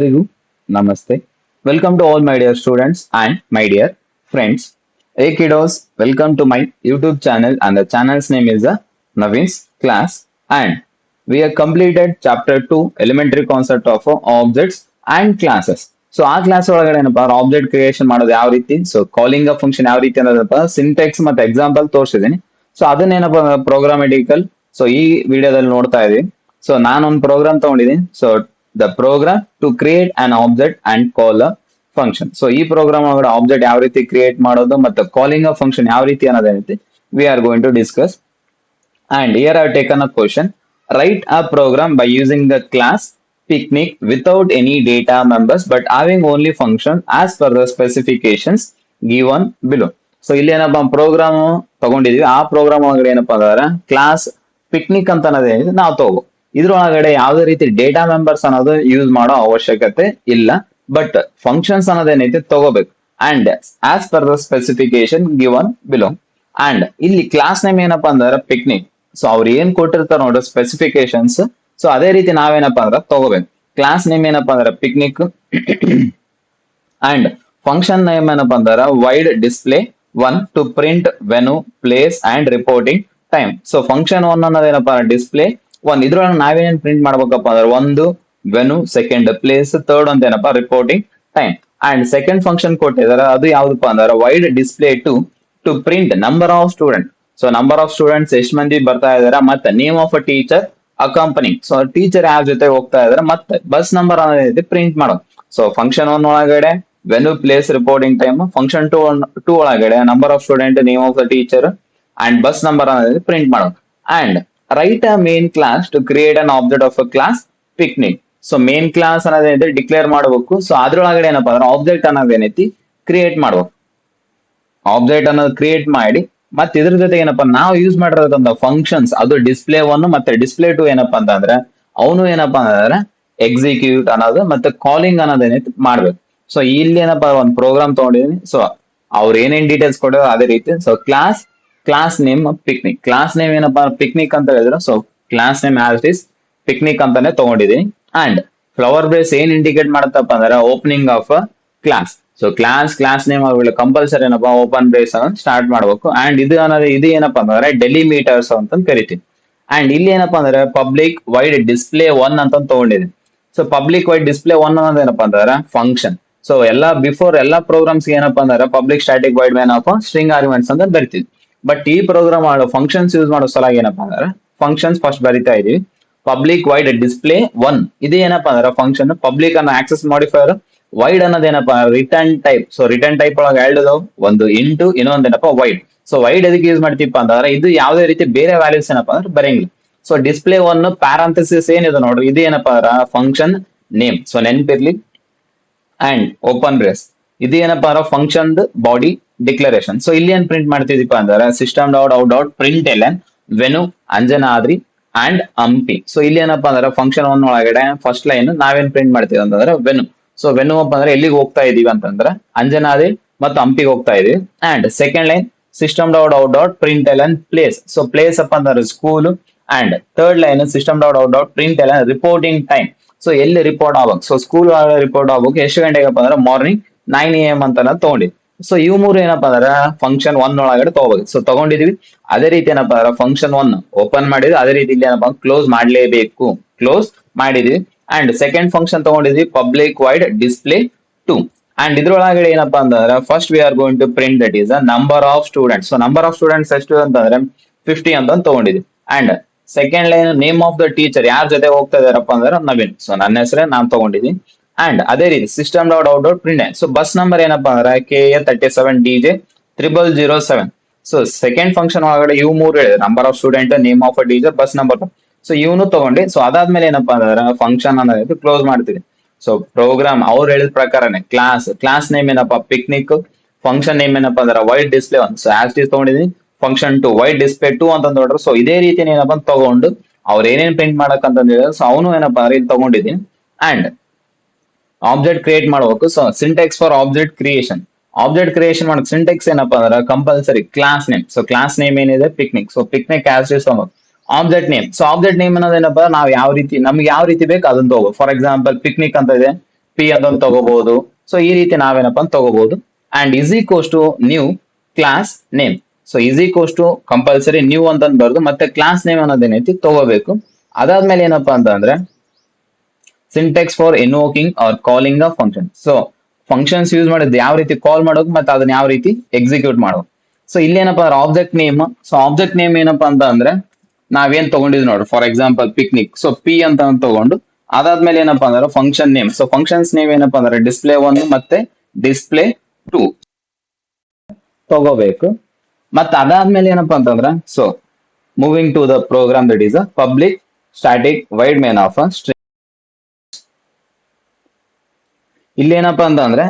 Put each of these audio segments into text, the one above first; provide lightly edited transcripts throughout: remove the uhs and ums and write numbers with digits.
Hello, Namaste. Welcome to all my dear students and my dear friends. Hey kiddos, welcome to my YouTube channel and the channel's name is Naveen's Class and we have completed chapter 2 elementary concept of objects and classes. So ಆ class ಒಳಗಡೆ ಏನಪ್ಪಾ object creation ಮಾಡೋದು ಯಾವ ರೀತಿ so calling function ಯಾವ ರೀತಿ ಅನ್ನೋದಪ್ಪ syntax ಮತ್ತೆ ಎಕ್ಸಾಂಪಲ್ ತೋರಿಸಿದೀನಿ. ಸೊ ಅದನ್ನೇನಪ್ಪ ಪ್ರೋಗ್ರಾಮೆಟಿಕಲ್ ಸೊ ಈ ವಿಡಿಯೋದಲ್ಲಿ ನೋಡ್ತಾ ಇದೀವಿ. ಸೊ ನಾನೊಂದು ಪ್ರೋಗ್ರಾಮ್ ತಗೊಂಡಿದ್ದೀನಿ. So the program to create an object and call a function. So ಈ ಪ್ರೋಗ್ರಾಮ್ ಒಳಗಡೆ ಆಬ್ಜೆಕ್ಟ್ ಯಾವ ರೀತಿ ಕ್ರಿಯೇಟ್ ಮಾಡೋದು ಮತ್ತೆ ಕಾಲಿಂಗ್ ಅ ಫಂಕ್ಷನ್ ಯಾವ ರೀತಿ ಅನ್ನೋದೇನೈತಿ we are going to discuss. And here I have taken a question. Write a program by using the class picnic without any data members but having only function as per the specifications given below. So ಇಲ್ಲಿ ಏನಪ್ಪಾ program ತಗೊಂಡಿದೀವಿ. ಆ program ಒಳಗಡೆ ಏನಪ್ಪಾ ಅಂದ್ರೆ class picnic ಅಂತ ಅನ್ನೋದೇನಿದೆ ನಾವು ತಗೋ. ಇದ್ರೊಳಗಡೆ ಯಾವುದೇ ರೀತಿ ಡೇಟಾ ಮೆಂಬರ್ಸ್ ಅನ್ನೋದು ಯೂಸ್ ಮಾಡೋ ಅವಶ್ಯಕತೆ ಇಲ್ಲ. ಬಟ್ ಫಂಕ್ಷನ್ಸ್ ಅನ್ನೋದೇನೈತಿ ತಗೋಬೇಕು. And as per the specification given below. And ಇಲ್ಲಿ ಕ್ಲಾಸ್ ನೇಮ್ ಏನಪ್ಪಾ ಅಂದ್ರೆ ಪಿಕ್ನಿಕ್. ಸೊ ಅವ್ರು ಏನ್ ಕೊಟ್ಟಿರ್ತಾರ ನೋಡ್ರಿ ಸ್ಪೆಸಿಫಿಕೇಶನ್ಸ್, ಸೊ ಅದೇ ರೀತಿ ನಾವೇನಪ್ಪಾ ಅಂದ್ರೆ ತಗೋಬೇಕು. ಕ್ಲಾಸ್ ನೇಮ್ ಏನಪ್ಪಾ ಅಂದ್ರೆ ಪಿಕ್ನಿಕ್ ಅಂಡ್ ಫಂಕ್ಷನ್ ನೇಮ್ ಏನಪ್ಪಾ ಅಂದ್ರೆ void display 1 to print venue place and reporting time. So function 1 ಅನ್ನೋದೇನಪ್ಪಾ ಡಿಸ್ಪ್ಲೇ 1. ಇದ್ರೊಳಗೆ ನಾವೇನೇನ್ ಪ್ರಿಂಟ್ ಮಾಡ್ಬೇಕಪ್ಪ ಅಂದ್ರೆ ಒಂದು ವೆನು, ಸೆಕೆಂಡ್ ಪ್ಲೇಸ್, ಥರ್ಡ್ ಅಂತ ಏನಪ್ಪಾ reporting time. And second function ಕೊಟ್ಟಿದಾರೆ ಅದು ಯಾವ್ದಪ್ಪ ಅಂದ್ರೆ void display to print number of student. So number of students ಎಷ್ಟು ಮಂದಿ ಬರ್ತಾ ಇದಾರೆ ಮತ್ತೆ name of a teacher accompany. So teacher ಯಾವ ಜೊತೆ ಹೋಗ್ತಾ ಇದಾರೆ ಮತ್ತೆ ಬಸ್ ನಂಬರ್ ಅನ್ನೋದೈತಿ ಪ್ರಿಂಟ್ ಮಾಡೋದು. ಸೊ ಫಂಕ್ಷನ್ 1 ಒಳಗಡೆ venue place reporting time, function 2 ಒಳಗಡೆ number of student, name of the teacher and bus number ಅನ್ನೋದೈತಿ ಪ್ರಿಂಟ್ ಮಾಡೋದು. And write a main class to create an object of a class picnic. So main class ಅನ್ನೋದೇನೈತಿ declare ಮಾಡಬೇಕು. ಸೊ ಅದ್ರೊಳಗಡೆ ಏನಪ್ಪಾ ಅಂದ್ರೆ object ಅನ್ನೋದೇನೈತಿ ಕ್ರಿಯೇಟ್ ಮಾಡ್ಬೇಕು. ಆಬ್ಜೆಕ್ಟ್ ಅನ್ನೋದು ಕ್ರಿಯೇಟ್ ಮಾಡಿ ಮತ್ತೆ ಇದ್ರ ಜೊತೆ ಏನಪ್ಪಾ ನಾವು ಯೂಸ್ ಮಾಡಿರೋದಂತ ಫಂಕ್ಷನ್ಸ್ ಅದು ಡಿಸ್ಪ್ಲೇ 1 ಮತ್ತೆ ಡಿಸ್ಪ್ಲೇ 2 ಏನಪ್ಪಾ ಅಂತಂದ್ರೆ ಅವನು ಏನಪ್ಪಾ ಅಂದ್ರೆ ಎಕ್ಸಿಕ್ಯೂಟ್ ಅನ್ನೋದು ಮತ್ತೆ ಕಾಲಿಂಗ್ ಅನ್ನೋದೇನೈತಿ ಮಾಡ್ಬೇಕು. ಸೊ ಇಲ್ಲಿ ಏನಪ್ಪಾ ಒಂದು ಪ್ರೋಗ್ರಾಮ್ ತಗೊಂಡಿದೀನಿ. ಸೊ ಅವ್ರು ಏನೇನ್ ಡೀಟೇಲ್ಸ್ ಕೊಡೋ ಅದೇ ರೀತಿ. So class name picnic, class name ಏನಪ್ಪಾ ಪಿಕ್ನಿಕ್ ಅಂತ ಹೇಳಿದ್ರು. So class name as is picnic ಅಂತಾನೆ ತಗೊಂಡಿದೀನಿ. ಅಂಡ್ ಫ್ಲವರ್ ಬೇಸ್ ಏನ್ ಇಂಡಿಕೇಟ್ ಮಾಡತ್ತಪ್ಪ ಅಂದ್ರೆ opening of class. So class name ಅವ್ರಿಗೆ ಕಂಪಲ್ಸರಿ ಏನಪ್ಪಾ ಓಪನ್ ಬೇಸ್ ಅನ್ನ ಸ್ಟಾರ್ಟ್ ಮಾಡ್ಬೇಕು. ಅಂಡ್ ಇದು ಏನಪ್ಪಾ ಅಂದ್ರೆ ಡೆಲಿಮೀಟರ್ಸ್ ಅಂತ ಕರಿತೀವಿ. ಅಂಡ್ ಇಲ್ಲಿ ಏನಪ್ಪಾ ಅಂದ್ರೆ ಪಬ್ಲಿಕ್ ವೈಡ್ ಡಿಸ್ಪ್ಲೇ 1 ಅಂತ ತಗೊಂಡಿದ್ದೀನಿ. ಸೊ ಪಬ್ಲಿಕ್ ವೈಡ್ ಡಿಸ್ಪ್ಲೇ 1 ಅನ್ನೋದು ಏನಪ್ಪಾ ಅಂದ್ರೆ ಫಂಕ್ಷನ್. ಸೊ ಬಿಫೋರ್ ಎಲ್ಲಾ ಪ್ರೋಗ್ರಾಮ್ಸ್ ಏನಪ್ಪಾ ಅಂದ್ರೆ public static wide main of string arguments ಅಂತ ಬರಿತೀವಿ. ಬಟ್ ಈ ಪ್ರೋಗ್ರಾಮ್ ಫಂಕ್ಷನ್ಸ್ ಯೂಸ್ ಮಾಡೋ ಸಲ ಏನಪ್ಪಾ ಅಂದ್ರೆ ಫಂಕ್ಷನ್ಸ್ ಫಸ್ಟ್ ಬರಿತಾ ಇದೀವಿ. ಪಬ್ಲಿಕ್ ವೈಡ್ ಡಿಸ್ಪ್ಲೇ 1 ಇದು ಏನಪ್ಪಾ ಅಂದ್ರೆ ಫಂಕ್ಷನ್. ಪಬ್ಲಿಕ್ ಅನ್ನ ಆಕ್ಸೆಸ್ ಮಾಡಿಫೈರ್, ವೈಡ್ ಅನ್ನೋದೇನಪ್ಪ return type. So return type ಒಳಗೆ ಎರಡು ಒಂದು ಇಂಟು ಇನ್ನೊಂದೇನಪ್ಪ ವೈಡ್. ಸೊ ವೈಡ್ ಎದಕ್ಕೆ ಯೂಸ್ ಮಾಡ್ತೀಪ್ಪ ಅಂತಂದ್ರೆ ಇದು ಯಾವುದೇ ರೀತಿ ಬೇರೆ ವ್ಯಾಲ್ಯೂಸ್ ಏನಪ್ಪಾ ಅಂದ್ರೆ ಬರಂಗಿಲ್ಲ. ಸೊ ಡಿಸ್ಪ್ಲೇ 1 ಪ್ಯಾರಂಥಸಿಸ್ ಏನಿದೆ ನೋಡ್ರಿ ಇದು ಏನಪ್ಪಾ ಅಂದ್ರೆ ಫಂಕ್ಷನ್ ನೇಮ್. ಸೊ ನೆನ್ಪಿರ್ಲಿ. ಅಂಡ್ ಓಪನ್ ಬ್ರೇಸ್ ಇದು ಏನಪ್ಪಾ ಅಂದ್ರೆ ಫಂಕ್ಷನ್ ಬಾಡಿ ಡಿಕ್ಲರೇಷನ್. ಸೊ ಇಲ್ಲಿ ಏನ್ ಪ್ರಿಂಟ್ ಮಾಡ್ತಿದೀಪ ಅಂದ್ರೆ system dot out dot print L N venue Anjanadri and Hampi. So ಇಲ್ಲಿ ಏನಪ್ಪಾ ಅಂದ್ರೆ ಫಂಕ್ಷನ್ 1 ಒಳಗಡೆ ಫಸ್ಟ್ ಲೈನ್ ನಾವೇನ್ ಪ್ರಿಂಟ್ ಮಾಡ್ತೀವಿ ಅಂತಂದ್ರೆ ವೆನು. ಸೊ ವೆನು ಅಪ್ ಅಂದ್ರೆ ಎಲ್ಲಿಗೆ ಹೋಗ್ತಾ ಇದೀವಿ ಅಂತಂದ್ರೆ ಅಂಜನಾದ್ರಿ ಮತ್ತು ಹಂಪಿಗೆ ಹೋಗ್ತಾ ಇದೀವಿ. And second line system dot out dot print L N place. So place of ಅಂದ್ರೆ school. And third line system dot out dot print L N reporting time. So ಎಲ್ಲಿ ರಿಪೋರ್ಟ್ ಆಗ್ಬೇಕು. ಸೊ ಸ್ಕೂಲ್ ರಿಪೋರ್ಟ್ ಆಗ್ಬೇಕು ಎಷ್ಟು ಗಂಟೆಗಪ್ಪ ಅಂದ್ರೆ ಮಾರ್ನಿಂಗ್ 9 AM ಅಂತ ತಗೊಂಡಿದ್ವಿ. So ಇವು ಮೂರು ಏನಪ್ಪಾ ಅಂದ್ರೆ ಫಂಕ್ಷನ್ 1 ಒಳಗಡೆ ತಗೋಬೇಕು. ಸೊ ತಗೊಂಡಿದೀವಿ. ಅದೇ ರೀತಿ ಏನಪ್ಪಾ ಅಂದ್ರೆ ಫಂಕ್ಷನ್ 1 ಓಪನ್ ಮಾಡಿದ್ವಿ. ಅದೇ ರೀತಿ ಇಲ್ಲಿ ಏನಪ್ಪಾ ಕ್ಲೋಸ್ ಮಾಡ್ಲೇಬೇಕು. ಕ್ಲೋಸ್ ಮಾಡಿದೀವಿ. ಅಂಡ್ ಸೆಕೆಂಡ್ ಫಂಕ್ಷನ್ ತಗೊಂಡಿದ್ವಿ ಪಬ್ಲಿಕ್ ವೈಡ್ ಡಿಸ್ಪ್ಲೇ 2. ಅಂಡ್ ಇದ್ರೊಳಗಡೆ ಏನಪ್ಪಾ ಅಂತಂದ್ರೆ first we are going to print that is number of students. So number of students ಎಷ್ಟು ಅಂತಂದ್ರೆ 50 ಅಂತ ತಗೊಂಡಿದ್ವಿ. And second line name of the teacher ಯಾರ ಜೊತೆ ಹೋಗ್ತಾ ಇದಾರಪ್ಪ ಅಂದ್ರೆ ನವೀನ್. ಸೊ ನನ್ನ ಹೆಸರೇ ನಾನ್ ತಗೊಂಡಿದ್ದೀನಿ. ಅಂಡ್ ಅದೇ ರೀತಿ system dot out dot print. So bus number ಏನಪ್ಪಾ ಅಂದ್ರೆ KA37DJ0007. ಸೊ ಸೆಕೆಂಡ್ ಫಂಕ್ಷನ್ ಒಳಗಡೆ ಇವು ಮೂರು ಹೇಳಿದೆ number of student, name of a teacher, bus number. So ಇವನು ತಗೊಂಡು ಸೊ ಅದಾದ್ಮೇಲೆ ಏನಪ್ಪಾ ಅಂದ್ರೆ ಫಂಕ್ಷನ್ ಅನ್ನೋದು ಕ್ಲೋಸ್ ಮಾಡ್ತೀವಿ. ಸೊ ಪ್ರೋಗ್ರಾಮ್ ಅವ್ರು ಹೇಳಿದ ಪ್ರಕಾರನೇ ಕ್ಲಾಸ್ ನೇಮ್ ಏನಪ್ಪಾ ಪಿಕ್ನಿಕ್, ಫಂಕ್ಷನ್ ನೇಮ್ ಏನಪ್ಪಾ ಅಂದ್ರೆ void display 1. So as is ತಗೊಂಡಿದೀನಿ. ಫಂಕ್ಷನ್ 2 ವೈಡ್ ಡಿಸ್ಪ್ಲೇ 2 ಅಂತ ನೋಡ್ರಿ. ಸೊ ಇದೇ ರೀತಿ ಏನಪ್ಪಾ ತಗೊಂಡು ಅವ್ರು ಏನೇನ್ ಪ್ರಿಂಟ್ ಮಾಡಕ್ ಅಂತ ಹೇಳಿದ್ರೆ ಸೊ ಅವನು ಏನಪ್ಪಾ ಅಂದ್ರೆ ಇಲ್ಲಿ ತಗೊಂಡಿದೀನಿ. ಅಂಡ್ ಆಬ್ಜೆಕ್ಟ್ ಕ್ರಿಯೇಟ್ ಮಾಡ್ಬೇಕು. So syntax for object creation. Object creation ಮಾಡಕ್ ಸಿಂಟೆಕ್ಸ್ ಏನಪ್ಪಾ ಅಂದ್ರೆ compulsory class name. So class name ಏನಿದೆ picnic. So picnic as is object name. So object name ಅನ್ನೋದೇನಪ್ಪ ನಾವು ಯಾವ ರೀತಿ ನಮ್ಗೆ ಯಾವ ರೀತಿ ಬೇಕು ಅದನ್ನ ತಗೋ. ಫಾರ್ ಎಕ್ಸಾಂಪಲ್ ಪಿಕ್ನಿಕ್ ಅಂತ ಇದೆ. ಪಿ ಅಂತ ತಗೋಬಹುದು. ಸೊ ಈ ರೀತಿ ನಾವೇನಪ್ಪ ಅಂತ ತಗೋಬಹುದು. And is equals to new class name. So is equals to compulsory new ಅಂತ ಬರ್ದು ಮತ್ತೆ ಕ್ಲಾಸ್ ನೇಮ್ ಅನ್ನೋದೇನೈತಿ ತಗೋಬೇಕು. ಅದಾದ್ಮೇಲೆ ಏನಪ್ಪಾ ಅಂತಂದ್ರೆ syntax for invoking or calling a function. So functions use ಮಾಡಿದ್ದು ಯಾವ ರೀತಿ ಕಾಲ್ ಮಾಡೋದು ಮತ್ತೆ ಅದನ್ನ ಯಾವ ರೀತಿ ಎಕ್ಸಿಕ್ಯೂಟ್ ಮಾಡೋದು. ಸೊ ಇಲ್ಲಿ ಏನಪ್ಪಾ ಅಂದ್ರೆ object name. So object name ಏನಪ್ಪಾ ಅಂತ ಅಂದ್ರೆ ನಾವೇನ್ ತಗೊಂಡಿದ್ವಿ ನೋಡ್ರಿ, for example picnic. So P ಅಂತ ತಗೊಂಡು ಅದಾದ್ಮೇಲೆ ಏನಪ್ಪಾ ಅಂದ್ರೆ function name. So functions name ಏನಪ್ಪಾ ಅಂದ್ರೆ ಡಿಸ್ಪ್ಲೇ 1 ಮತ್ತೆ ಡಿಸ್ಪ್ಲೇ 2 ತಗೋಬೇಕು. ಮತ್ತೆ ಅದಾದ್ಮೇಲೆ ಏನಪ್ಪಾ ಅಂತಂದ್ರೆ so moving to the program that is a public static void main of a string. ಇಲ್ಲಿ ಏನಪ್ಪಾ ಅಂತಂದ್ರೆ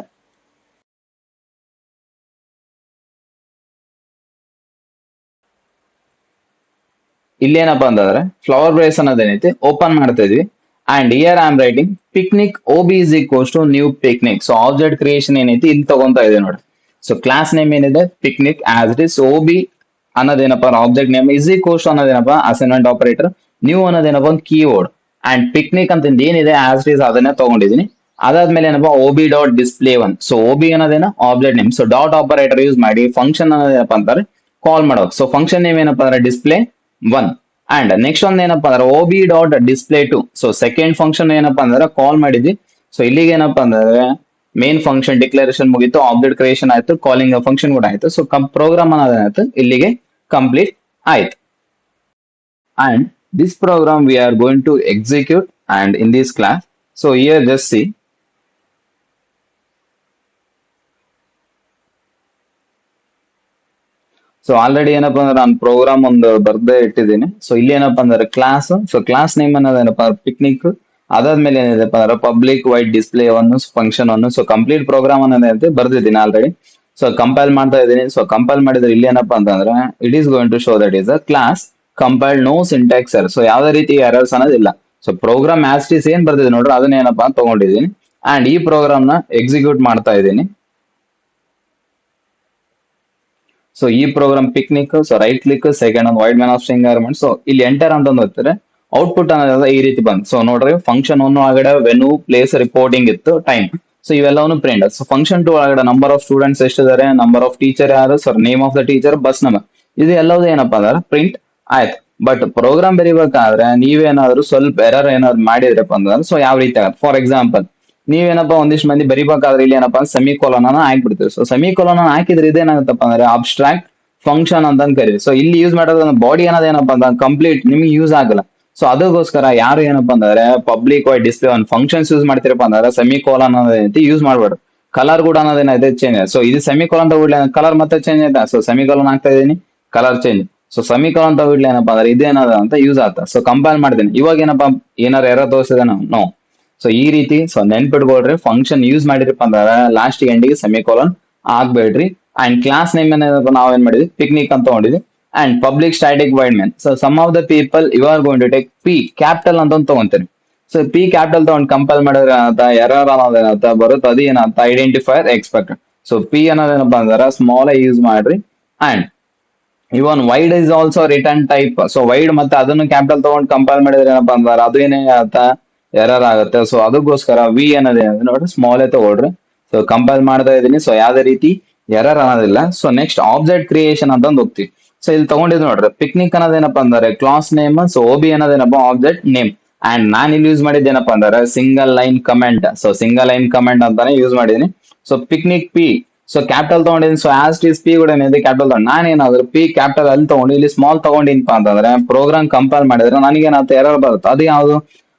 ಇಲ್ಲೇನಪ್ಪಾ ಅಂತಂದ್ರೆ ಫ್ಲವರ್ ಬ್ರೇಸ್ ಅನ್ನೋದೇನೈತಿ ಓಪನ್ ಮಾಡ್ತಾ ಇದ್ವಿ. And here I am writing picnic OB is equals to new picnic. So object creation ಏನೈತಿ ಇಲ್ಲಿ ತಗೊಂತಾ ಇದೆ ನೋಡಿ. ಸೊ ಕ್ಲಾಸ್ ನೇಮ್ ಏನಿದೆ picnic as it is. OB ಅನ್ನೋದೇನಪ್ಪ object name is equals to ಅನ್ನೋದೇನಪ್ಪ ಅಸೈನ್ಮೆಂಟ್ ಆಪರೇಟರ್. ನ್ಯೂ ಅನ್ನೋದೇನಪ್ಪ ಒಂದು ಕೀವರ್ಡ್. ಅಂಡ್ ಪಿಕ್ನಿಕ್ ಅಂತ ಏನಿದೆ ಆಸ್ ಇಟ್ ಇಸ್ ಅದನ್ನೇ ತಗೊಂಡಿದ್ದೀನಿ. ಅದಾದ್ಮೇಲೆ ಏನಪ್ಪಾ OB dot display 1. So OB ಅನ್ನೋದೇನ object name. So dot operator use ಮಾಡಿ ಫಂಕ್ಷನ್ ಅನ್ನೋದೇನಪ್ಪ ಅಂತಾರೆ ಕಾಲ್ ಮಾಡೋದು. ಸೊ ಫಂಕ್ಷನ್ ನೇಮ್ ಏನಪ್ಪಾ ಅಂದ್ರೆ ಡಿಸ್ಪ್ಲೇ 1. ಅಂಡ್ ನೆಕ್ಸ್ಟ್ ಒಂದ್ ಏನಪ್ಪಾ ಅಂದ್ರೆ OB dot display 2. So second function ಏನಪ್ಪಾ ಅಂದ್ರೆ ಕಾಲ್ ಮಾಡಿದ್ವಿ. ಸೊ ಇಲ್ಲಿಗೆ ಏನಪ್ಪಾ ಅಂದ್ರೆ ಮೇನ್ ಫಂಕ್ಷನ್ ಡಿಕ್ಲರೇಷನ್ ಮುಗೀತು, ಆಬ್ಜೆಕ್ಟ್ ಕ್ರಿಯೇಷನ್ ಆಯ್ತು, ಕಾಲಿಂಗ್ ಫಂಕ್ಷನ್ ಕೂಡ ಆಯ್ತು. ಸೊ ಪ್ರೋಗ್ರಾಮ್ ಅನ್ನೋದೇನಾಯ್ತು ಇಲ್ಲಿಗೆ ಕಂಪ್ಲೀಟ್ ಆಯ್ತು. And this program we are going to execute and in this class. So here just see. So already ಏನಪ್ಪಾ ಅಂದ್ರೆ ನಾನು ಪ್ರೋಗ್ರಾಮ್ ಒಂದು ಬರ್ದೇ ಇಟ್ಟಿದ್ದೀನಿ. ಸೊ ಇಲ್ಲಿ ಏನಪ್ಪಾ ಅಂದ್ರೆ ಕ್ಲಾಸ್. ಸೊ ಕ್ಲಾಸ್ ನೇಮ್ ಅನ್ನೋದೇನಪ್ಪ ಪಿಕ್ನಿಕ್. ಅದಾದ್ಮೇಲೆ ಏನಿದೆಪ್ಪ ಅಂದ್ರೆ public void display 1 function 1. So complete program ಅನ್ನೋದೇ ಬರ್ದಿದ್ದೀನಿ ಆಲ್ರೆಡಿ. ಸೊ ಕಂಪೈಲ್ ಮಾಡ್ತಾ ಇದ್ದೀನಿ. ಸೊ ಕಂಪೈಲ್ ಮಾಡಿದ್ರೆ ಇಲ್ಲಿ ಏನಪ್ಪಾ ಅಂತಂದ್ರೆ it is going to show that is a class compiled no syntax error. So ಯಾವುದೇ ರೀತಿ ಎರರ್ಸ್ ಅನ್ನೋದಿಲ್ಲ. So program as it is ಏನ್ ಬರ್ದಿದೆ ನೋಡ್ರಿ ಅದನ್ನ ಏನಪ್ಪಾ ಅಂತ ತಗೊಂಡಿದ್ದೀನಿ. ಅಂಡ್ ಈ ಪ್ರೋಗ್ರಾಮ್ ನ ಎಕ್ಸಿಕ್ಯೂಟ್ ಮಾಡ್ತಾ ಇದ್ದೀನಿ. ಸೊ ಈ program picnic. So right click second ಒಂದು void main of string argument. So ಇಲ್ಲಿ ಎಂಟರ್ ಅಂತ ಹೋಗ್ತಾರೆ. ಔಟ್ಪುಟ್ ಅನ್ನೋದು ಈ ರೀತಿ ಬಂತು. ಸೊ ನೋಡ್ರಿ ಫಂಕ್ಷನ್ 1 ಒಳಗಡೆ ವೆನ್ಯೂ ಪ್ಲೇಸ್ ರಿಪೋರ್ಟಿಂಗ್ ಇತ್ತು ಟೈಮ್. ಸೊ ಇವೆಲ್ಲವನ್ನು ಪ್ರಿಂಟ್. ಸೊ ಫಂಕ್ಷನ್ 2 ಒಳಗಡೆ ನಂಬರ್ ಆಫ್ ಸ್ಟೂಡೆಂಟ್ಸ್ ಎಷ್ಟಿದ್ದಾರೆ, ನಂಬರ್ ಆಫ್ ಟೀಚರ್ ಯಾರು, so name of the teacher, bus number, ಇದು ಎಲ್ಲವೂ ಏನಪ್ಪಾ ಅಂದ್ರೆ ಪ್ರಿಂಟ್ ಆಯ್ತು. ಬಟ್ ಪ್ರೋಗ್ರಾಮ್ ಬರೀಬೇಕಾದ್ರೆ ನೀವೇನಾದ್ರು ಸ್ವಲ್ಪ ಎರರ್ ಏನಾದ್ರು ಮಾಡಿದ್ರಪ್ಪ ಅಂದ್ರೆ ಸೊ ಯಾವ ರೀತಿ ಆಗುತ್ತೆ. ಫಾರ್ ಎಕ್ಸಾಂಪಲ್ ನೀವೇನಪ್ಪ ಒಂದಿಷ್ಟು ಮಂದಿ ಬರಿಬೇಕಾದ್ರೆ ಇಲ್ಲಿ ಏನಪ್ಪಾ ಸೆಮಿ ಕೋಲನ್ ಹಾಕ್ಬಿಡ್ತೀವಿ. ಸೊ ಸೆಮಿ ಕೋಲನ್ ಹಾಕಿದ್ರೆ ಇದೇನಾಗುತ್ತಪ್ಪ ಅಂದ್ರೆ ಅಬ್ಸ್ಟ್ರಾಕ್ಟ್ ಫಂಕ್ಷನ್ ಅಂತ ಕರೀವಿ. ಸೊ ಇಲ್ಲಿ ಯೂಸ್ ಮಾಡೋದು ಬಾಡಿ ಅನ್ನೋದು ಏನಪ್ಪಾ ಅಂತ ಕಂಪ್ಲೀಟ್ ನಿಮ್ಗೆ ಯೂಸ್ ಆಗಲ್ಲ. ಸೊ ಅದಕ್ಕೋಸ್ಕರ ಯಾರು ಏನಪ್ಪಾ ಅಂದ್ರೆ public void display 1 functions use ಮಾಡ್ತಿರಪ್ಪ ಅಂದ್ರೆ ಸೆಮಿ ಕೋಲನ್ ಅನ್ನೋದೈತಿ ಯೂಸ್ ಮಾಡ್ಬೇಡ್ರಿ. ಕಲರ್ ಕೂಡ ಅನ್ನೋದೇನೈತೆ ಚೇಂಜ್ ಆಯ್ತು. ಸೊ ಇದು ಸೆಮಿ ಕೋಲನ್ ತಗೊಳ್ಳಿ ಕಲರ್ ಮತ್ತೆ ಚೇಂಜ್ ಆಯ್ತಾ. ಸೊ ಸೆಮಿ ಕೋಲನ್ ಹಾಕ್ತಾ ಇದೀನಿ colour change. So semicolon ತಗೊಳ್ಳಿ ಏನಪ್ಪಾ ಅಂದ್ರೆ ಇದೇನದ ಅಂತ ಯೂಸ್ ಆಗ್ತಾ. ಸೊ ಕಂಪೈಲ್ ಮಾಡ್ತೀನಿ. ಇವಾಗ ಏನಪ್ಪಾ ಏನಾರು ಎರರ್ ತೋರಿಸಿದೆ ನೋ. ಸೊ ಈ ರೀತಿ ಸೊ ನೆನ್ಪಿಟ್ಕೊಳ್ರಿ ಫಂಕ್ಷನ್ ಯೂಸ್ ಮಾಡಿರಪ್ಪ ಅಂದ್ರೆ ಲಾಸ್ಟ್ ಎಂಡಿಗೆ ಸೆಮಿ ಕೋಲನ್ ಆಗ್ಬೇಡ್ರಿ. ಅಂಡ್ ಕ್ಲಾಸ್ ನೇಮ್ ನಾವ್ ಏನ್ ಮಾಡಿದ್ವಿ ಪಿಕ್ನಿಕ್ ಅಂತ ತಗೊಂಡಿದ್ವಿ. And public static void main. So some of the people you are going to take P capital ಅಂತ ತಗೊಂತೀನಿ. ಸೊ ಪಿ ಕ್ಯಾಪಿಟಲ್ ತಗೊಂಡು ಕಂಪೈಲ್ ಮಾಡಿದ್ರೆ ಎರರ್ ಅನ್ನೋದೇನಂತ ಬರುತ್ತೆ. ಅದು ಏನಂತ ಐಡೆಂಟಿಫೈರ್ ಎಕ್ಸ್ಪೆಕ್ಟೆಡ್. ಸೊ ಪಿ ಅನ್ನೋದೇನಪ್ಪ ಅಂದ್ರೆ ಸ್ಮಾಲ್ ಯೂಸ್ ಮಾಡ್ರಿ. And even void is also return type. So wide ಮತ್ತೆ ಅದನ್ನು ಕ್ಯಾಪಿಟಲ್ ತಗೊಂಡು ಕಂಪೈಲ್ ಮಾಡಿದ್ರೆ ಏನಪ್ಪಾ ಅಂದ್ರೆ ಅದು ಏನೇ ಎರರ್ ಆಗುತ್ತೆ. ಸೊ ಅದಕ್ಕೋಸ್ಕರ ವಿ ಅನ್ನೋದೇ ನೋಡ್ರಿ ಸ್ಮಾಲ್ ತಗೊಳ್ರಿ. ಸೊ ಕಂಪೈಲ್ ಮಾಡ್ತಾ ಇದೀನಿ. ಸೊ ಯಾವ್ದೇ ರೀತಿ ಎರರ್ ಅನ್ನೋದಿಲ್ಲ. ಸೊ ನೆಕ್ಸ್ಟ್ ಆಬ್ಜೆಕ್ಟ್ ಕ್ರಿಯೇಷನ್ ಅಂತ ಹೋಗ್ತೀವಿ. ಸೊ ಇಲ್ಲಿ ತಗೊಂಡಿದ್ ನೋಡ್ರಿ ಪಿಕ್ನಿಕ್ ಅನ್ನೋದೇನಪ್ಪ ಅಂದ್ರೆ ಕ್ಲಾಸ್ ನೇಮ್. ಸೊ OB ಅನ್ನೋದೇನಪ್ಪ ಆಬ್ಜೆಕ್ಟ್ ನೇಮ್. ಅಂಡ್ ನಾನು ಇಲ್ಲಿ ಯೂಸ್ ಮಾಡಿದ್ದೇನಪ್ಪ ಅಂದ್ರೆ single line comment. So single line comment ಅಂತಾನೆ ಯೂಸ್ ಮಾಡಿದೀನಿ. So picnic P. So capital ತಗೊಂಡಿದ್ದೀನಿ. ಸೊ ಆಸ್ ಇಸ್ ಪಿ ಕೂಡ ಏನಿದೆ ಕ್ಯಾಪಿಟಲ್ ತಗೊಂಡು ನಾನೇನಾದ್ರು ಪಿ ಕ್ಯಾಪಿಟಲ್ ಅಲ್ಲಿ ತಗೊಂಡು ಇಲ್ಲಿ ಸ್ಮಾಲ್ ತಗೊಂಡಿನಪ್ಪ ಅಂತಂದ್ರೆ ಪ್ರೋಗ್ರಾಮ್ ಕಂಪೈಲ್ ಮಾಡಿದ್ರೆ ನನಗೇನಾಗುತ್ತೆ ಎರರ್ ಬರುತ್ತೆ. ಅದು ಯಾವುದು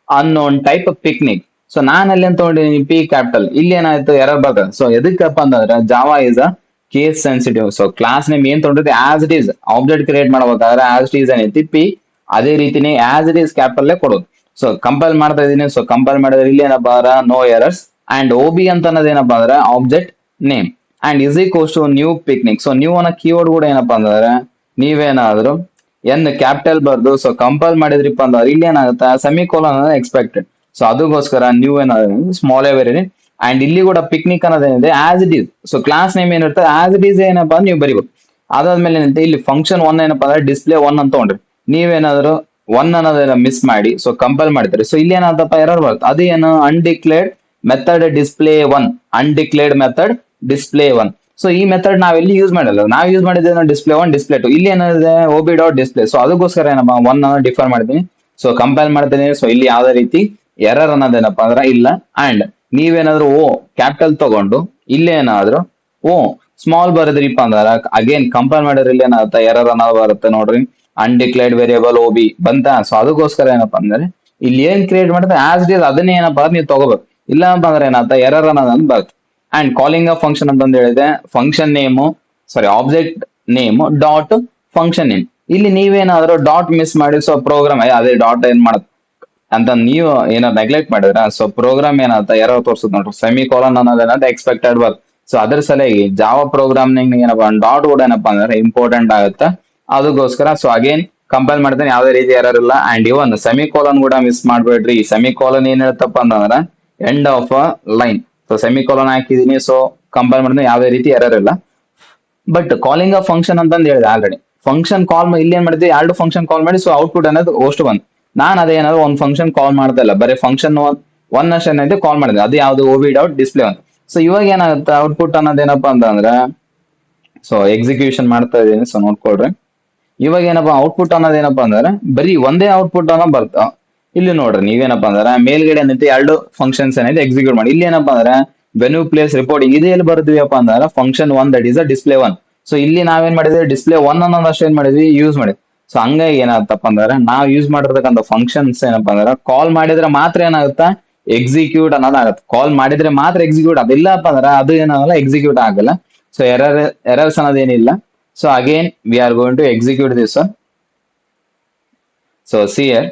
ಅನ್ನೋನ್ ಟೈಪ್ ಪಿಕ್ನಿಕ್. ಸೊ ನಾನು ಅಲ್ಲಿ ಅಂತ ತಗೊಂಡಿದ್ದೀನಿ ಪಿ ಕ್ಯಾಪಿಟಲ್. ಇಲ್ಲಿ ಏನಾಯ್ತು ಎರರ್ ಬರ್ತದೆ. ಸೊ ಎದಕ್ಕಪ್ಪ ಅಂತಂದ್ರೆ Java is a case sensitive. So class name ಏನ್ ತಗೊಂಡಿದ್ದೆ as it is object create ಮಾಡಬೇಕಾದ್ರೆ ಆಸ್ ಇಟ್ ಈಸ್ ಏನೈತಿ ಪಿ ಅದೇ ರೀತಿನೇ ಆಸ್ ಇಟ್ ಈಸ್ ಕ್ಯಾಪಿಟಲ್ ಕೊಡೋದು. ಸೊ ಕಂಪೈಲ್ ಮಾಡ್ತಾ ಇದೀನಿ. ಸೊ ಕಂಪೈಲ್ ಮಾಡಿದ್ರೆ ಇಲ್ಲಿ ಏನಪ್ಪಾ ಅಂದ್ರೆ ನೋ ಎರರ್ಸ್. ಅಂಡ್ OB ಅಂತ ಅನ್ನೋದೇನಪ್ಪಾ ಅಂದ್ರೆ object name. And is equals to new picnic. So new ಅನ್ನೋ ಕೀವರ್ಡ್ ಕೂಡ ಏನಪ್ಪಾ ಅಂದ್ರೆ ನೀವೇನಾದ್ರು ಎನ್ ಕ್ಯಾಪಿಟಲ್ ಬರ್ದು ಸೊ ಕಂಪೈಲ್ ಮಾಡಿದ್ರಿಪ್ಪ ಅಂದ್ರೆ ಇಲ್ಲಿ ಏನಾಗುತ್ತೆ ಸೆಮಿ ಕೋಲನ್ ಎಕ್ಸ್ಪೆಕ್ಟೆಡ್. ಸೊ ಅದಕ್ಕೋಸ್ಕರ ನ್ಯೂ ಏನಾದ್ರು ಸ್ಮಾಲ್ ಬರೀರಿ. ಅಂಡ್ ಇಲ್ಲಿ ಕೂಡ ಪಿಕ್ನಿಕ್ ಅನ್ನೋದೇನಿದೆ as it is. So class name ಏನಿರುತ್ತೆ ಆಸ್ ಇಟ್ ಈಸ್ ಏನಪ್ಪಾ ನೀವು ಬರೀಬೇಕು. ಅದಾದ್ಮೇಲೆ ಏನಂತೆ ಇಲ್ಲಿ ಫಂಕ್ಷನ್ 1 ಏನಪ್ಪಾ ಅಂದ್ರೆ ಡಿಸ್ಪ್ಲೇ 1 ಅಂತ ತಗೊಂಡ್ರಿ. ನೀವೇನಾದ್ರು 1 ಅನ್ನೋದನ್ನ ಮಿಸ್ ಮಾಡಿ ಸೊ ಕಂಪೈಲ್ ಮಾಡ್ತೀರಿ. ಸೊ ಇಲ್ಲಿ ಏನಾದಪ್ಪ ಎರರ್ ಬರುತ್ತೆ. ಅದು ಏನು undeclared method display one undeclared method display one. So ಈ ಮೆಥಡ್ ನಾವೆಲ್ಲಿ ಯೂಸ್ ಮಾಡಲ್ಲ, ನಾವು ಯೂಸ್ ಮಾಡಿದ್ದೇವೆ ಡಿಸ್ಪ್ಲೇ ಒನ್ ಡಿಸ್ಪ್ಲೇ ಟು. ಇಲ್ಲಿ ಏನಿದೆ OB ಡಾಟ್ ಡಿಸ್ಪ್ಲೇ. ಸೊ ಅದಕ್ಕೋಸ್ಕರ ಏನಪ್ಪ ಒನ್ ಅನ್ನು ಡಿಫರ್ ಮಾಡ್ತೀನಿ. ಸೊ ಕಂಪೈಲ್ ಮಾಡ್ತೀನಿ. ಸೊ ಇಲ್ಲಿ ಯಾವ್ದೇ ರೀತಿ ಎರರ್ ಅನ್ನೋದೇನಪ್ಪ ಅಂದ್ರೆ ಇಲ್ಲ. ಅಂಡ್ ನೀವೇನಾದ್ರು ಕ್ಯಾಪಿಟಲ್ ತಗೊಂಡು ಇಲ್ಲೇನಾದ್ರು ಸ್ಮಾಲ್ ಬರದ್ರಿಪ್ಪ ಅಂದ್ರೆ ಅಗೇನ್ ಕಂಪೇರ್ ಮಾಡಿದ್ರೆ ಇಲ್ಲಿ ಏನಾಗುತ್ತೆ ಎರರ್ ಅನ್ನೋದು ಬರುತ್ತೆ ನೋಡ್ರಿ. ಅನ್ಡಿಕ್ಲೇರ್ಡ್ ವೇರಿಯಬಲ್ OB ಬಂತ. ಸೊ ಅದಕ್ಕೋಸ್ಕರ ಏನಪ್ಪಾ ಅಂದ್ರೆ ಇಲ್ಲಿ ಏನ್ ಕ್ರಿಯೇಟ್ ಮಾಡುತ್ತೆ ಆಸ್ ಇಟ್ ಇಸ್ ಅದನ್ನೇ ಏನಪ್ಪಾ ನೀವು ತಗೋಬೇಕು. ಇಲ್ಲಪ್ಪ ಅಂದ್ರೆ ಏನಾಗುತ್ತೆ ಎರರ್ ಅನ್ನೋದು ಬರುತ್ತೆ. ಅಂಡ್ ಕಾಲಿಂಗ್ ಆಫ್ ಫಂಕ್ಷನ್ ಅಂತಂದು ಹೇಳಿದೆ, function name object name dot function name. ಇಲ್ಲಿ ನೀವೇನಾದ್ರೂ ಡಾಟ್ ಮಿಸ್ ಮಾಡಿ ಸೊ ಪ್ರೋಗ್ರಾಮ್ ಅದೇ ಡಾಟ್ ಏನ್ ಮಾಡುತ್ತೆ ಅಂತ ನೀವು ಏನಾದ್ರು ನೆಗ್ಲೆಕ್ಟ್ ಮಾಡಿದ್ರ ಸೊ ಪ್ರೋಗ್ರಾಮ್ ಏನಾಗುತ್ತೆ ಎರರ್ ತೋರಿಸುತ್ತೆ ನೋಡ್ರಿ. ಸೆಮಿ ಕಾಲನ್ ಅನ್ನೋದೇನಂತ ಎಕ್ಸ್ಪೆಕ್ಟೆಡ್ ವರ್ಕ್. ಸೊ ಅದ್ರ ಸಲುವಾಗಿ ಜಾವಾ ಪ್ರೋಗ್ರಾಮ್ನಿಂಗ್ ಏನಪ್ಪಾ ಡಾಟ್ ಕೂಡ ಏನಪ್ಪಾ ಅಂದ್ರೆ ಇಂಪಾರ್ಟೆಂಟ್ ಆಗುತ್ತೆ. ಅದಕ್ಕೋಸ್ಕರ ಸೊ ಅಗೇನ್ ಕಂಪೈಲ್ ಮಾಡ್ತೇನೆ, ಯಾವುದೇ ರೀತಿ ಎರರ್ ಇಲ್ಲ. ಅಂಡ್ ಇವನ್ ಸೆಮಿ ಕಾಲನ್ ಕೂಡ ಮಿಸ್ ಮಾಡ್ಬೇಡ್ರಿ. ಸೆಮಿ ಕಾಲನ್ ಏನ್ ಹೇಳ್ತಪ್ಪ ಅಂತಂದ್ರೆ end of a line. So semicolon ಹಾಕಿದೀನಿ. ಸೊ ಕಂಪೈಲ್ ಮಾಡಿದ್ರೆ ಯಾವುದೇ ರೀತಿ ಎರರ್ ಇಲ್ಲ. ಬಟ್ ಕಾಲಿಂಗ್ ಆಫ್ ಫಂಕ್ಷನ್ ಅಂತಂದು ಹೇಳಿದೆ ಆಲ್ರೆಡಿ. ಫಂಕ್ಷನ್ ಕಾಲ್ ಇಲ್ಲಿ ಏನ್ ಮಾಡಿದ್ವಿ, ಎರಡು ಫಂಕ್ಷನ್ ಕಾಲ್ ಮಾಡಿ ಸೊ ಔಟ್ಪುಟ್ ಅನ್ನೋದು ಅಷ್ಟು ಬಂದ್. ನಾನು ಅದೇನಾದ್ರು ಒಂದು ಫಂಕ್ಷನ್ ಕಾಲ್ ಮಾಡ್ತಾ ಇಲ್ಲ, ಬರೀ ಫಂಕ್ಷನ್ ಒನ್ ಅಷ್ಟೇ ಏನೈತೆ ಕಾಲ್ ಮಾಡಿದೆ. ಅದು ಯಾವ್ದು OB dot display one. So ಇವಾಗ ಏನಾಗುತ್ತೆ ಔಟ್ಪುಟ್ ಅನ್ನೋದೇನಪ್ಪ ಅಂತಂದ್ರೆ ಸೊ ಎಕ್ಸಿಕ್ಯೂಷನ್ ಮಾಡ್ತಾ ಇದೀನಿ. ಸೊ ನೋಡ್ಕೊಳ್ರಿ ಇವಾಗ ಏನಪ್ಪಾ ಔಟ್ಪುಟ್ ಅನ್ನೋದೇನಪ್ಪಾ ಅಂದ್ರೆ ಬರೀ ಒಂದೇ ಔಟ್ಪುಟ್ ಅನ್ನೋ ಬರ್ತಾ. ಇಲ್ಲಿ ನೋಡ್ರಿ ನೀವೇನಪ್ಪಾ ಅಂದ್ರೆ ಮೇಲ್ಗಡೆ ಏನೈತಿ ಎರಡು ಫಂಕ್ಷನ್ಸ್ ಏನೈತೆ ಎಕ್ಸಿಕ್ಯೂಟ್ ಮಾಡಿ. ಇಲ್ಲಿ ಏನಪ್ಪಾ ಅಂದ್ರೆ ವೆನ್ಯೂ ಪ್ಲೇಸ್ ರಿಪೋರ್ಟಿಂಗ್ ಇದು ಎಲ್ಲಿ ಬರ್ತೀವಪ್ಪ ಅಂದ್ರೆ function one that is a display one. So ಇಲ್ಲಿ ನಾವೇನ್ ಮಾಡಿದ್ವಿ ಡಿಸ್ಪ್ಲೇ ಒನ್ ಅನ್ನೋದಷ್ಟು ಏನ್ ಮಾಡಿದ್ವಿ ಯೂಸ್ ಮಾಡಿದ್ವಿ. ಸೊ ಹಂಗಾಗಿ ಏನಾಗ್ತಪ್ಪ ಅಂದ್ರೆ ನಾವು ಯೂಸ್ ಮಾಡಿರ್ತಕ್ಕಂಥ ಫಂಕ್ಷನ್ಸ್ ಏನಪ್ಪಾ ಅಂದ್ರೆ ಕಾಲ್ ಮಾಡಿದ್ರೆ ಮಾತ್ರ ಏನಾಗುತ್ತಾ ಎಕ್ಸಿಕ್ಯೂಟ್ ಅನ್ನೋದಾಗತ್ತೆ. ಕಾಲ್ ಮಾಡಿದ್ರೆ ಮಾತ್ರ ಎಕ್ಸಿಕ್ಯೂಟ್, ಅದಿಲ್ಲಪ್ಪ ಅಂದ್ರೆ ಅದು ಏನಾಗಲ್ಲ ಎಕ್ಸಿಕ್ಯೂಟ್ ಆಗಲ್ಲ. ಸೊ ಎರರ್ಸ್ ಅನ್ನೋದೇನಿಲ್ಲ. So again we are going to execute this one. So ಸಿಯರ್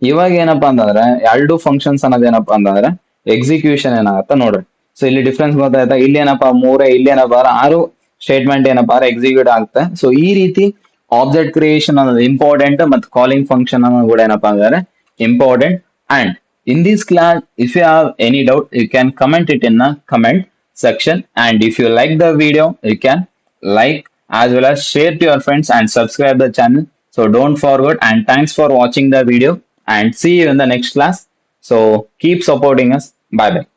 ಇವಾಗ ಏನಪ್ಪಾ ಅಂತಂದ್ರೆ ಎರಡು ಫಂಕ್ಷನ್ಸ್ ಅನ್ನೋದೇನಪ್ಪಾ ಅಂತಂದ್ರೆ ಎಕ್ಸಿಕ್ಯೂಷನ್ ಏನಾಗತ್ತ ನೋಡ್ರಿ. ಸೊ ಇಲ್ಲಿ ಡಿಫ್ರೆನ್ಸ್ ಗೊತ್ತಾಯ್ತಾ, ಇಲ್ಲಿ ಏನಪ್ಪಾ ಮೂರೇ, ಇಲ್ಲಿ ಏನಪ್ಪಾ 6 ಸ್ಟೇಟ್ಮೆಂಟ್ ಏನಪ್ಪಾ ಎಕ್ಸಿಕ್ಯೂಟ್ ಆಗುತ್ತೆ. ಸೊ ಈ ರೀತಿ ಆಬ್ಜೆಕ್ಟ್ ಕ್ರಿಯೇಷನ್ ಅನ್ನೋದು ಇಂಪಾರ್ಟೆಂಟ್ ಮತ್ತು ಕಾಲಿಂಗ್ ಫಂಕ್ಷನ್ ಅನ್ನೋದು ಕೂಡ ಏನಪ್ಪಾ ಅಂದ್ರೆ important. And in this class if you have any doubt you can comment it in the comment section. And if you like the video you can like as well as share to your friends and subscribe the channel. So don't forget, and thanks for watching the video and see you in the next class. So keep supporting us. Bye bye.